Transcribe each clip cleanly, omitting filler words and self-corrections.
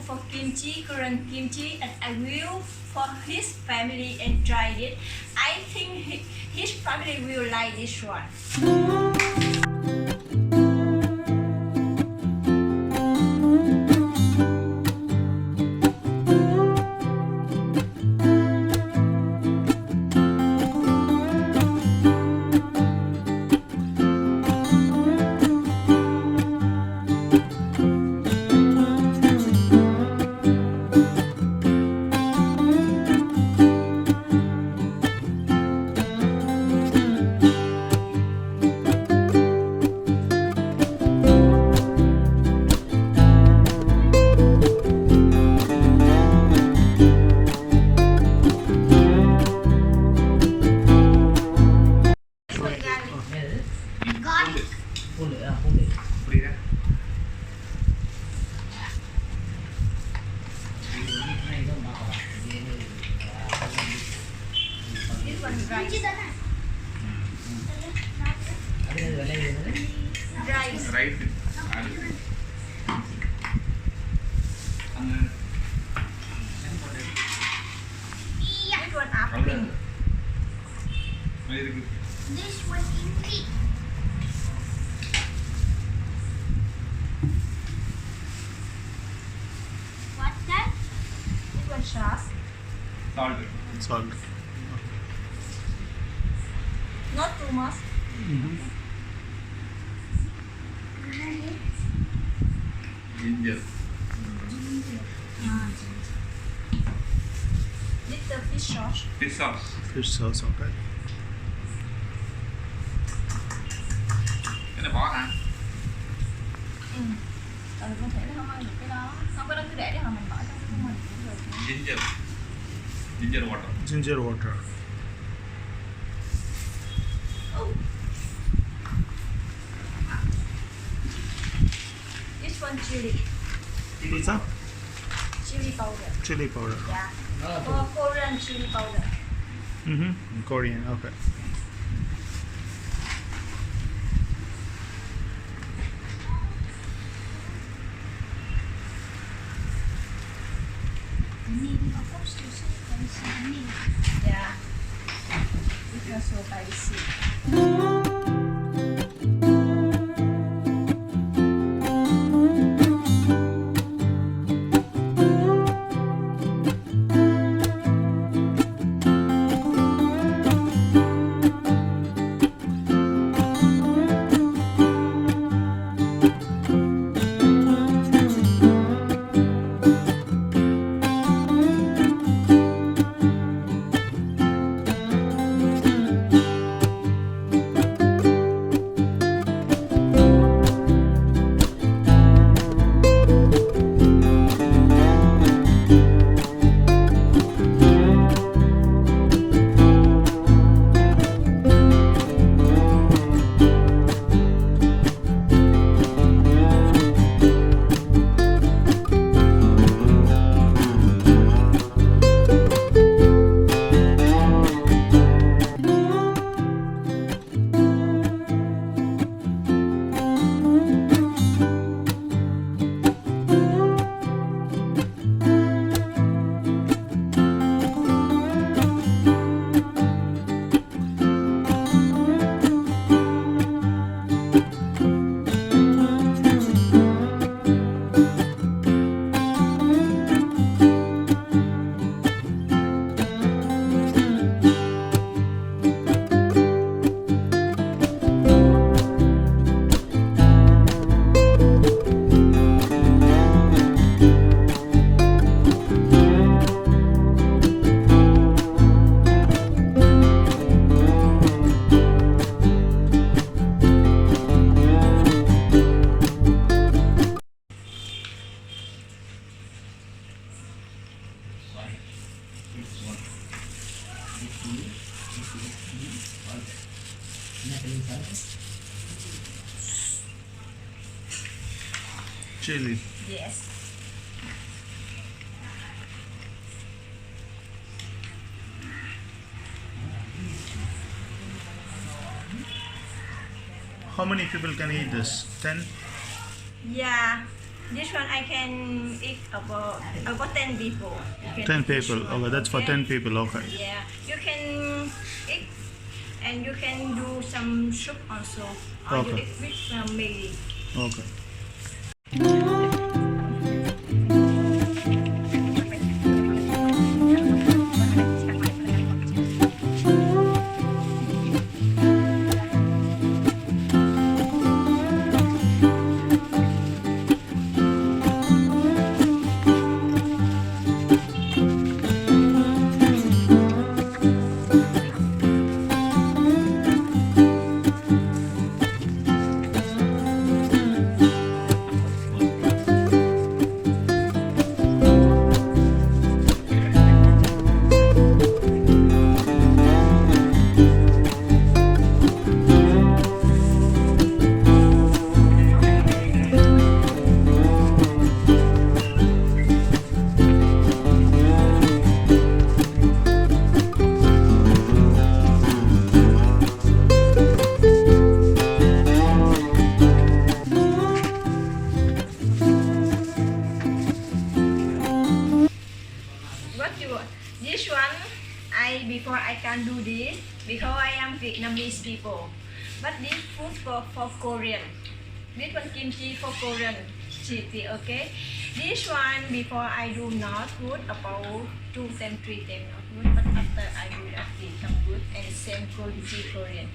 for kimchi, Korean kimchi, and I will for his family and try it. I think his family will like this one. This one is rice. Rice. Rice. This one apple. Very good. This one is meat. What's that? This one sauce. Salt. Salt. Not too much. Ginger. This the fish sauce. Fish sauce. Fish sauce, okay. Cái này bỏ hả? Tại vì có thể nó không ăn được cái đó. Không, cái đó cứ để đi hồi mình bỏ trong cái của mình cũng được. Ginger. Ginger water. Ginger water. This one chili. Pizza? Chili powder. Chili powder. Yeah. Korean chili powder. Korean, okay. Yeah. Because so spicy. Chili. Yes. How many people can eat this? 10? Yeah. This one I can eat about 10 people. You can 10 eat this people. one, Okay, that's for 10 people. Okay. Yeah, you can eat and you can do some soup also. Or you Okay. eat with Maggi. Okay. What you want? This one, before I can do this because I am Vietnamese people. But this food for Korean. This one kimchi for Korean city, okay? This one before I do not good about 2 times 3 times not good, but after I do that become good and same Korean.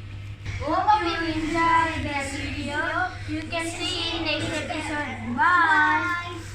Hope you enjoyed this video. You can see in next episode. Bye.